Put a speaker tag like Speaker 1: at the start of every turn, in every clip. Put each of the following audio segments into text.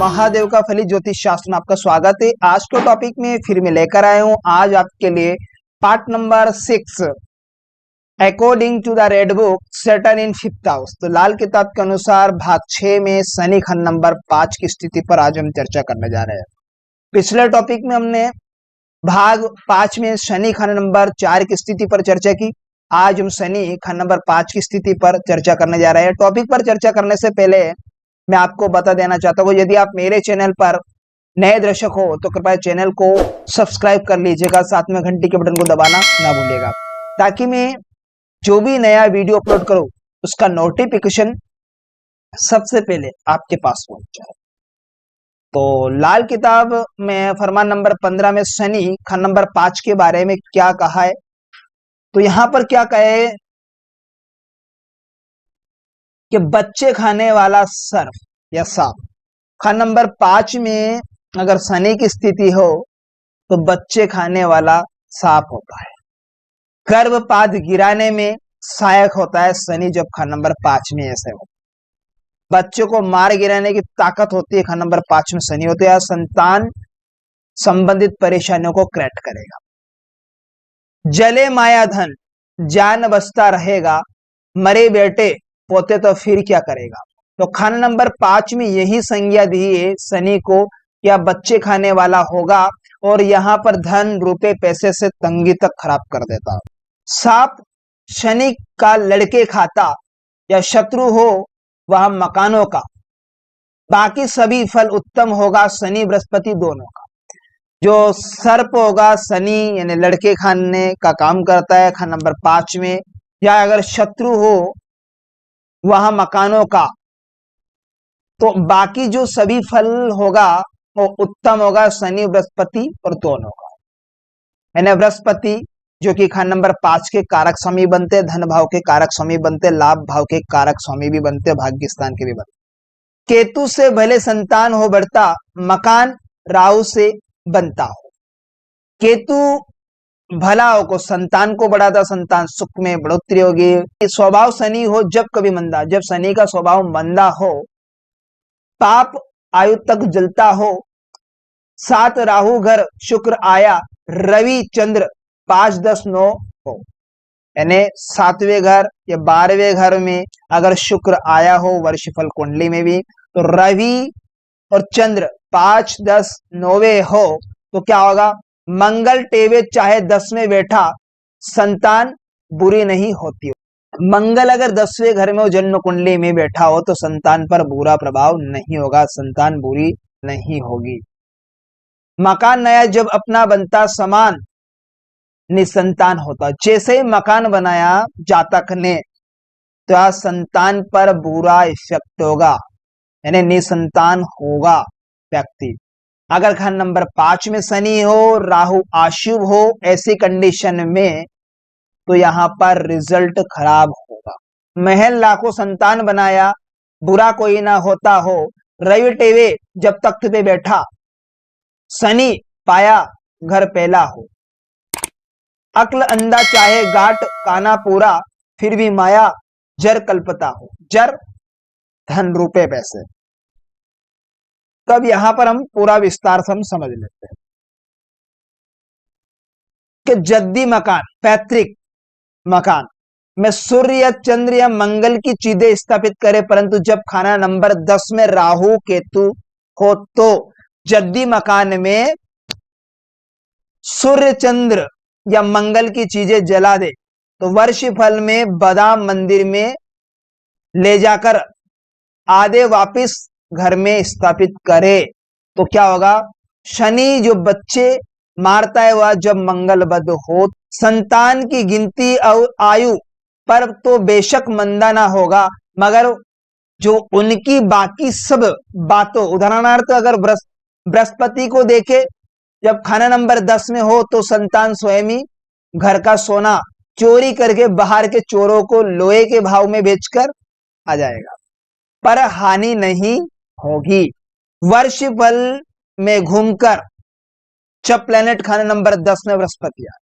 Speaker 1: महादेव का फलित ज्योतिष शास्त्र में आपका स्वागत है। आज के टॉपिक में फिर मैं लेकर आया हूं आज आपके लिए part number 6 according to the red book Saturn in 5th house. तो लाल किताब के अनुसार भाग 6 में शनि खंड नंबर 5 की स्थिति पर आज हम चर्चा करने जा रहे हैं। पिछले टॉपिक में हमने भाग 5 में शनि खंड नंबर 4 की स्थिति पर चर्चा की। आज हम शनि खंड नंबर 5 की स्थिति पर चर्चा करने जा रहे हैं। टॉपिक पर चर्चा करने से पहले मैं आपको बता देना चाहता हूँ, यदि आप मेरे चैनल पर नए दर्शक हो तो कृपया चैनल को सब्सक्राइब कर लीजिएगा, साथ में घंटी के बटन को दबाना ना भूलिएगा, ताकि मैं जो भी नया वीडियो अपलोड करूं उसका नोटिफिकेशन सबसे पहले आपके पास पहुंच जाए। तो लाल किताब में फरमान नंबर 15 में शनि खंड नंबर 5 के बारे में क्या कहा है, तो यहां पर क्या कहे कि बच्चे खाने वाला सर्प या सांप। खंड नंबर 5 में अगर शनि की स्थिति हो तो बच्चे खाने वाला सांप होता है। गर्भपात गिराने में सहायक होता है शनि जब खंड नंबर 5 में ऐसे हो। बच्चों को मार गिराने की ताकत होती है खंड नंबर 5 में शनि होते हैं। संतान संबंधित परेशानियों को करेक्ट करेगा। जले माया धन जान बचता रहेगा, मरे बेटे पोते तो फिर क्या करेगा। तो खंड नंबर 5 में यही संज्ञा दी है शनि को, या बच्चे खाने वाला होगा और यहाँ पर धन रुपए पैसे से तंगी तक खराब कर देता। सांप शनि का लड़के खाता या शत्रु हो वह मकानों का। बाकी सभी फल उत्तम होगा शनि बृहस्पति दोनों का। जो सर्प होगा शनि यानी लड़के खाने का काम करता है खंड नंबर 5 में, या अगर शत्रु हो वह मकानों का, तो बाकी जो सभी फल होगा वो उत्तम होगा शनि बृहस्पति और दोनों का। यानी बृहस्पति जो कि खंड नंबर 5 के कारक स्वामी बनते, धन भाव के कारक स्वामी बनते, लाभ भाव के कारक स्वामी भी बनते, भाग्य स्थान के भी बनते। केतु से भले संतान हो बढ़ता, मकान राहु से बनता हो। केतु भला हो को संतान को बढ़ाता, संतान सुख में बढ़ोतरी होगी। स्वभाव शनि हो जब कभी मंदा, जब शनि का स्वभाव मंदा हो, पाप आयु तक जलता हो, 7 राहु घर शुक्र आया, रवि चंद्र 5 10 9 हो, यानी 7वें घर या 12वें घर में अगर शुक्र आया हो वर्षफल कुंडली में भी, तो रवि और चंद्र 5 10 9वें हो तो क्या होगा, मंगल टेवे चाहे 10 में बैठा संतान बुरी नहीं होती। मंगल अगर 10वें घर में हो, जन्म कुंडली में बैठा हो तो संतान पर बुरा प्रभाव नहीं होगा, संतान बुरी नहीं होगी। मकान नया जब अपना बनता, समान निसंतान होता। जैसे ही मकान बनाया जातक ने तो यह संतान पर बुरा इफेक्ट होगा, यानी निसंतान होगा व्यक्ति। अगर खंड नंबर 5 में शनि हो, राहु अशुभ हो, ऐसी कंडीशन में तो यहां पर रिजल्ट खराब होगा। महल लाखों संतान बनाया, बुरा कोई ना होता हो। रवि टेवे जब तख्त पे बैठा, शनि पाया घर पहला हो। अक्ल अंधा चाहे गाट काना पूरा, फिर भी माया जर कल्पता हो। जर धन रुपए पैसे। तब यहां पर हम पूरा विस्तार से हम समझ लेते हैं कि जद्दी मकान पैतृक मकान में सूर्य या चंद्र या मंगल की चीजें स्थापित करे, परंतु जब खाना नंबर 10 में राहु केतु हो तो जद्दी मकान में सूर्य चंद्र या मंगल की चीजें जला दे तो वर्ष फल में बादाम मंदिर में ले जाकर आधे वापिस घर में स्थापित करे तो क्या होगा, शनि जो बच्चे मारता है वह जब मंगलबद्ध हो, संतान की गिनती और आयु पर तो बेशक मंदा ना होगा, मगर जो उनकी बाकी सब बातों, उदाहरणार्थ अगर बृहस्पति को देखे जब खाना नंबर 10 में हो तो संतान स्वयं ही घर का सोना चोरी करके बाहर के चोरों को लोहे के भाव में बेचकर आ जाएगा, पर हानि नहीं होगी। वर्ष फल में घूमकर जब प्लेनेट खाना नंबर 10 में बृहस्पति आए।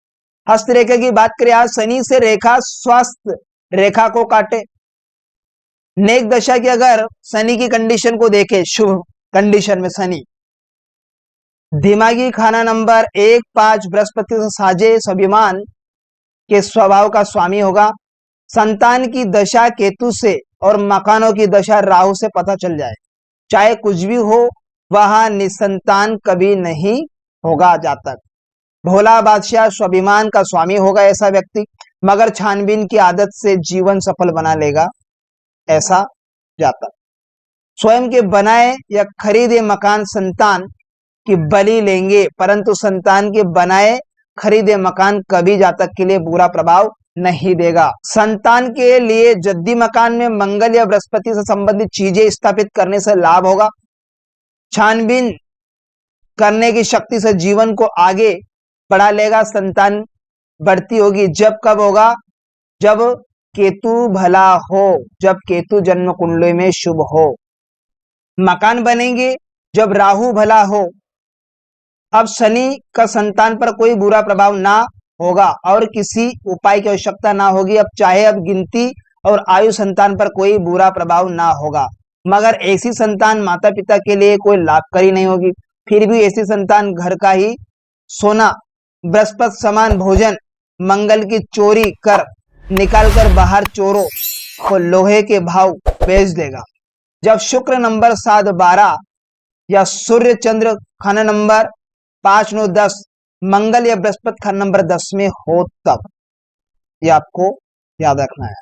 Speaker 1: हस्तरेखा की बात करें, आज शनि से रेखा स्वास्थ्य रेखा को काटे। नेक दशा की अगर शनि की कंडीशन को देखे, शुभ कंडीशन में शनि। दिमागी खाना नंबर 1, 5 बृहस्पति से साझे स्वाभिमान के स्वभाव का स्वामी होगा। संतान की दशा केतु से और मकानों की दशा राहु से पता चल जाए, चाहे कुछ भी हो वह निसंतान कभी नहीं होगा जातक। भोला बादशाह स्वाभिमान का स्वामी होगा ऐसा व्यक्ति, मगर छानबीन की आदत से जीवन सफल बना लेगा ऐसा जातक। स्वयं के बनाए या खरीदे मकान संतान की बलि लेंगे, परंतु संतान के बनाए खरीदे मकान कभी जातक के लिए बुरा प्रभाव नहीं देगा। संतान के लिए जद्दी मकान में मंगल या बृहस्पति से संबंधित चीजें स्थापित करने से लाभ होगा। छानबीन करने की शक्ति से जीवन को आगे बढ़ा लेगा। संतान बढ़ती होगी जब कब होगा, जब केतु भला हो, जब केतु जन्म कुंडली में शुभ हो। मकान बनेंगे जब राहु भला हो। अब शनि का संतान पर कोई बुरा प्रभाव ना होगा और किसी उपाय की आवश्यकता ना होगी। अब चाहे अब गिनती और आयु संतान पर कोई बुरा प्रभाव ना होगा, मगर ऐसी संतान माता पिता के लिए कोई लाभकारी नहीं होगी। फिर भी ऐसी संतान घर का ही सोना, बृहस्पति समान भोजन, मंगल की चोरी कर निकाल कर बाहर चोरों को लोहे के भाव बेच देगा। जब शुक्र नंबर 7, 12 या सूर्य चंद्र खाना नंबर 5, 9, 10 मंगल या बृहस्पति खाना नंबर 10 में हो तब ये आपको याद रखना है।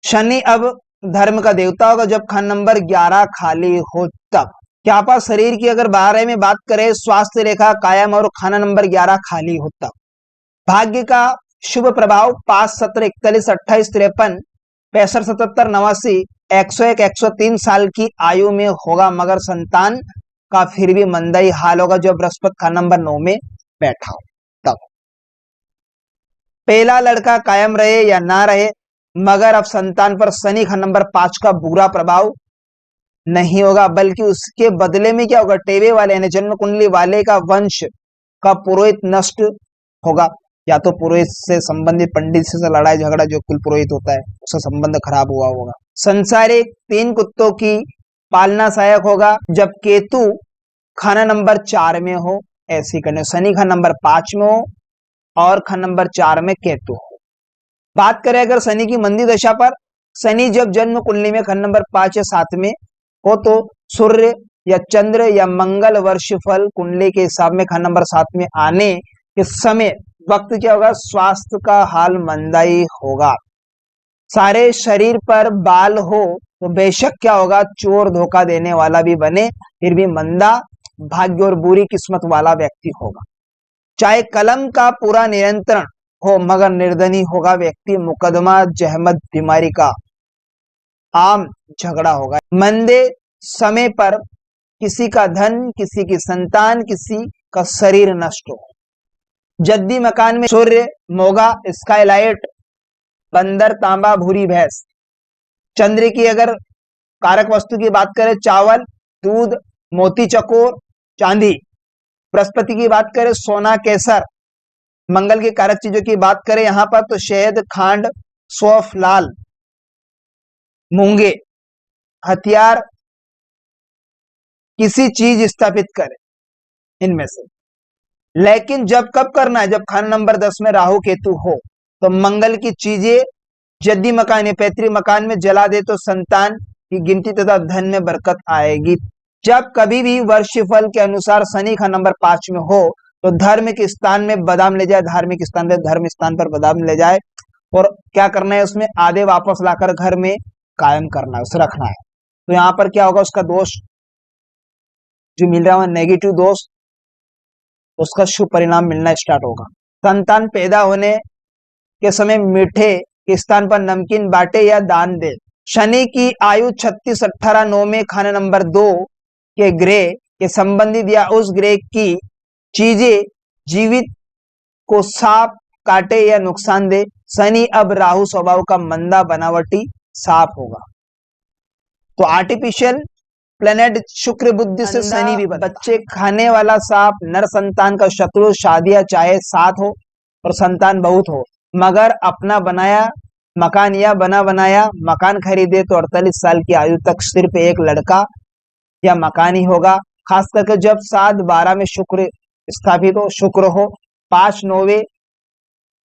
Speaker 1: शनि अब धर्म का देवता होगा जब खाना नंबर 11 खाली हो तब। क्या आप शरीर की अगर बारे में बात करें, स्वास्थ्य रेखा कायम और खाना नंबर 11 खाली हो तब। भाग्य का शुभ प्रभाव 5, 17, 41, 28, 53, 65, 77, 89, 101, 103 साल की आयु में होगा, मगर संतान का फिर भी मंदा ही हाल होगा जब बृहस्पति खाना नंबर 9 में बैठा हो तब। पहला लड़का कायम रहे या ना रहे, मगर अब संतान पर शनि खाना नंबर 5 का बुरा प्रभाव नहीं होगा, बल्कि उसके बदले में क्या होगा, टेवे वाले यानी जन्म कुंडली वाले का वंश का पुरोहित नष्ट होगा। या तो पुरोहित से संबंधित पंडित से लड़ाई झगड़ा, जो कुल पुरोहित होता है उसका संबंध खराब हुआ होगा। संसारिक 3 कुत्तों की पालना सहायक होगा जब केतु खाना नंबर 4 में हो। ऐसी करने शनि खाना नंबर 5 में हो और खाना नंबर 4 में केतु हो। बात करें अगर शनि की मंदी दशा पर, शनि जब जन्म कुंडली में खाना नंबर 5 या 7 में हो तो सूर्य या चंद्र या मंगल वर्ष फल कुंडली के हिसाब में खाना नंबर 7 में आने के समय वक्त क्या होगा, स्वास्थ्य का हाल मंदाई होगा। सारे शरीर पर बाल हो तो बेशक क्या होगा, चोर धोखा देने वाला भी बने, फिर भी मंदा भाग्य और बुरी किस्मत वाला व्यक्ति होगा। चाहे कलम का पूरा नियंत्रण हो, मगर निर्धनी होगा व्यक्ति। मुकदमा जहमत बीमारी का आम झगड़ा होगा। मंदे समय पर किसी का धन, किसी की संतान, किसी का शरीर नष्ट हो। जद्दी मकान में सूर्य, मोगा, स्काईलाइट, बंदर, तांबा, भूरी भैंस। चंद्र की अगर कारक वस्तु की बात करें, चावल, दूध, मोती चकोर, चांदी। बृहस्पति की बात करें, सोना, केसर। मंगल की कारक चीजों की बात करें यहां पर तो शहद, खांड, सौंफ, लाल, मूंगे। हथियार, किसी चीज स्थापित करें इनमें से। लेकिन जब कब करना है, जब खाना नंबर 10 में राहु केतु हो तो मंगल की चीजें जद्दी मकान या पैतृक मकान में जला दे तो संतान की गिनती तथा धन में बरकत आएगी। जब कभी भी वर्षफल के अनुसार शनि खाना नंबर 5 में हो तो धर्म के स्थान में बादाम ले जाए, धार्मिक स्थान पर धर्म स्थान पर बादाम ले जाए और क्या करना है, उसमें आधे वापस लाकर घर में कायम करना है, उसे रखना है। तो यहाँ पर क्या होगा, उसका दोष जो मिल रहा है नेगेटिव दोष, उसका शुभ परिणाम मिलना स्टार्ट होगा। संतान पैदा होने के समय मीठे के स्थान पर नमकीन बांटे या दान दे। शनि की आयु 36, 18, 9 में खाना नंबर 2 के ग्रह के संबंधित या उस ग्रह की चीजें जीवित को सांप काटे या नुकसान दे। शनि अब राहु स्वभाव का मंदा बनावटी सांप होगा। तो आर्टिफिशियल प्लेनेट शुक्र बुद्धि से शनि भी बच्चे खाने वाला सांप, नर संतान का शत्रु। शादियां चाहे 7 हो और संतान बहुत हो, मगर अपना बनाया मकान या बना बनाया मकान खरीदे तो 48 साल की आयु तक सिर्फ एक लड़का या मकान ही होगा, खास करके जब 7-12 में शुक्र स्थापित हो, शुक्र हो, 5-9वें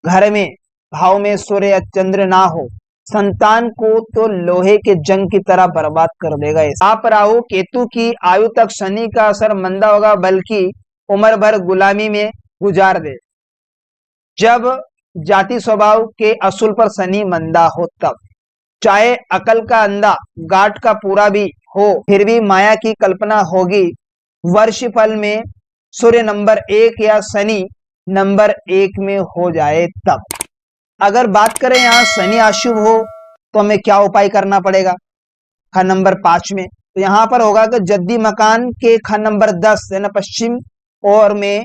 Speaker 1: घर में भाव में सूर्य या चंद्र ना हो, संतान को तो लोहे के जंग की तरह बर्बाद कर देगा। आप राहु केतु की आयु तक शनि का असर मंदा होगा, बल्कि उम्र भर गुलामी में गुजार दे। जब जाति स्वभाव के असूल पर शनि मंदा हो, तब चाहे अकल का अंधा गाठ का पूरा भी हो, फिर भी माया की कल्पना होगी। वर्ष फल में सूर्य नंबर 1 या शनि नंबर 1 में हो जाए तब। अगर बात करें यहाँ शनि अशुभ हो तो हमें क्या उपाय करना पड़ेगा? खंड नंबर 5 में तो यहाँ पर होगा कि जद्दी मकान के खंड नंबर 10 यानी पश्चिम और में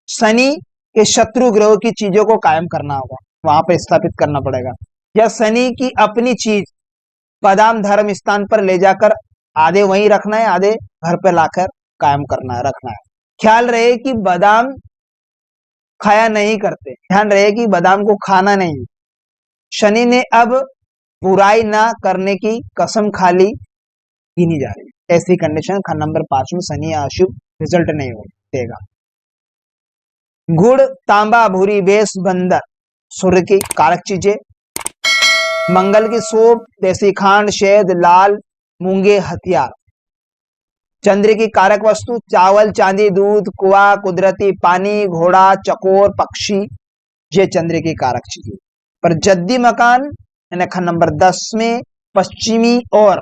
Speaker 1: शनि के शत्रु ग्रहों की चीजों को कायम करना होगा, वहां पर स्थापित करना पड़ेगा। या शनि की अपनी चीज बादाम धर्म स्थान पर ले जाकर आधे वहीं रखना है, आधे घर पे लाकर कायम करना है, रखना है। ख्याल रहे कि बादाम खाया नहीं करते, ध्यान रहे कि बादाम को खाना नहीं। शनि ने अब बुराई ना करने की कसम खाली गिनी जा रही है। ऐसी कंडीशन खंड नंबर 5 में शनि अशुभ रिजल्ट नहीं हो देगा। गुड़, तांबा, भूरी, बेस, बंदर सूर्य की कारक चीजें। मंगल की सोप, देसी खांड, शहद, लाल मूंगे हथियार। चंद्र की कारक वस्तु चावल, चांदी, दूध, कुआ, कुदरती पानी, घोड़ा, चकोर, पक्षी, ये चंद्र की कारक चीजें। पर जद्दी मकान यानी खंड नंबर 10 में पश्चिमी और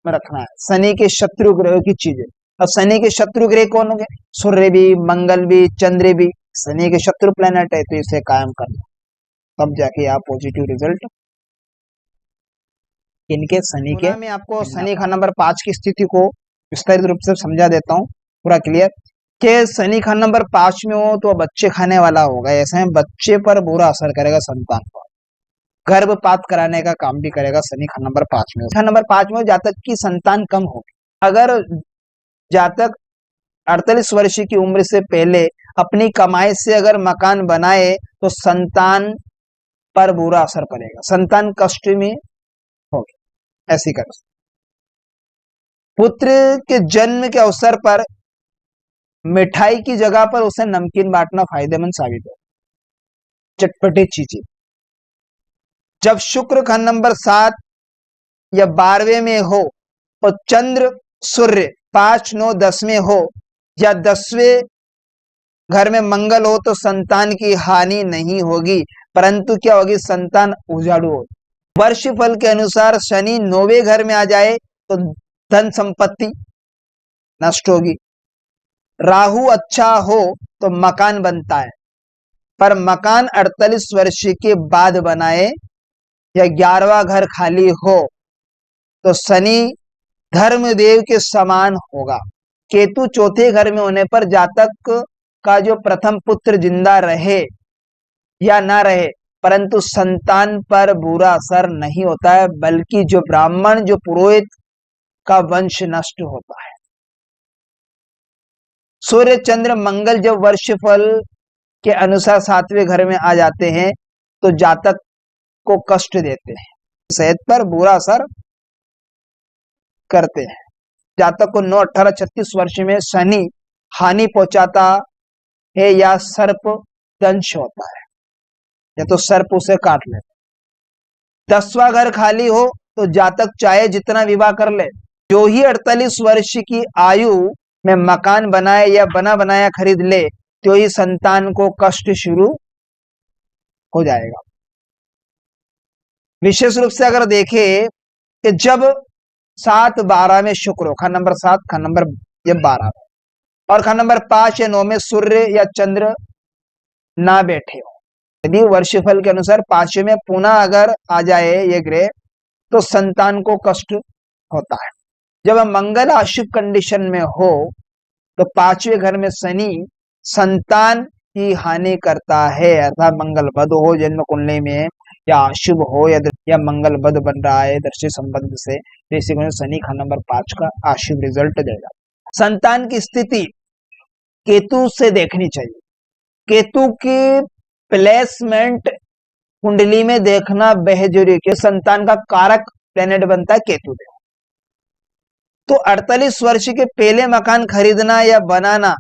Speaker 1: में रखना है शनि के शत्रु ग्रह की चीजें। अब शनि के शत्रु ग्रह कौन होंगे? सूर्य भी, मंगल भी, चंद्र भी शनि के शत्रु प्लेनेट है, तो इसे कायम करना, तब जाके आप पॉजिटिव रिजल्ट इनके शनि के। मैं आपको शनि खंड नंबर 5 की स्थिति को विस्तारित रूप से समझा देता हूँ, पूरा क्लियर। कि शनि खंड नंबर 5 में हो तो बच्चे खाने वाला होगा, ऐसे में बच्चे पर बुरा असर करेगा, संतान पर गर्भपात कराने का काम भी करेगा शनि खंड नंबर 5 में। खंड नंबर 5 में जातक की संतान कम होगी। अगर जातक 48 वर्ष की उम्र से पहले अपनी कमाई से अगर मकान बनाए तो संतान पर बुरा असर पड़ेगा, संतान कष्ट में होगी। ऐसी कर पुत्र के जन्म के अवसर पर मिठाई की जगह पर उसे नमकीन बांटना फायदेमंद साबित हो, चटपटी चीजें। जब शुक्र खंड नंबर 7 या 12वें में हो और चंद्र सूर्य 5, 9, 10 में हो या 10वें घर में मंगल हो तो संतान की हानि नहीं होगी, परंतु क्या होगी? संतान उजाड़ू हो। वर्ष फल के अनुसार शनि 9वें घर में आ जाए तो धन संपत्ति नष्ट होगी। राहु अच्छा हो तो मकान बनता है, पर मकान 48 वर्ष के बाद बनाए या 11वां घर खाली हो तो शनि धर्मदेव के समान होगा। केतु चौथे घर में होने पर जातक का जो प्रथम पुत्र जिंदा रहे या ना रहे, परंतु संतान पर बुरा असर नहीं होता है, बल्कि जो ब्राह्मण, जो पुरोहित का वंश नष्ट होता है। सूर्य, चंद्र, मंगल जब वर्ष फल के अनुसार 7वें घर में आ जाते हैं तो जातक को कष्ट देते हैं, सेहत पर बुरा असर करते हैं। जातक को 9, 18, 36 वर्ष में शनि हानि पहुंचाता है या सर्प दंश होता है, या तो सर्प उसे काट ले। 10वां घर खाली हो तो जातक चाहे जितना विवाह कर ले, जो ही 48 वर्ष की आयु में मकान बनाए या बना बनाया खरीद ले, तो ही संतान को कष्ट शुरू हो जाएगा। विशेष रूप से अगर देखें कि जब 7, 12 में शुक्र हो, खंड नंबर 7, खंड नंबर 12 और खंड नंबर 5 या 9 में सूर्य या चंद्र ना बैठे हो, यदि वर्षफल के अनुसार 5वें में पुनः अगर आ जाए ये ग्रह तो संतान को कष्ट होता है। जब मंगल अशुभ कंडीशन में हो तो 5वें घर में शनि संतान की हानि करता है, अर्थात मंगल बद हो जन्म कुंडली में या अशुभ हो या मंगल बद बन रहा है दृष्टि संबंध से, जैसे शनि खंड नंबर 5 का अशुभ रिजल्ट देगा। संतान की स्थिति केतु से देखनी चाहिए। केतु की प्लेसमेंट कुंडली में देखना बेहद जरूरी है, संतान का कारक प्लेनेट बनता है केतु। तो 48 वर्ष के पहले मकान खरीदना या बनाना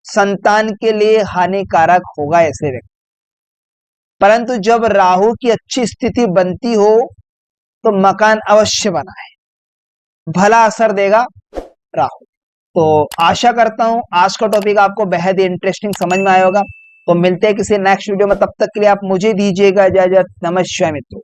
Speaker 1: संतान के लिए हानिकारक होगा ऐसे व्यक्ति। परंतु जब राहु की अच्छी स्थिति बनती हो तो मकान अवश्य बनाए, भला असर देगा राहु। तो आशा करता हूं आज का टॉपिक आपको बेहद ही इंटरेस्टिंग समझ में आया होगा। तो मिलते हैं किसी नेक्स्ट वीडियो में, तब तक के लिए आप मुझे दीजिएगा इजाजत। नमस्कार मित्रों।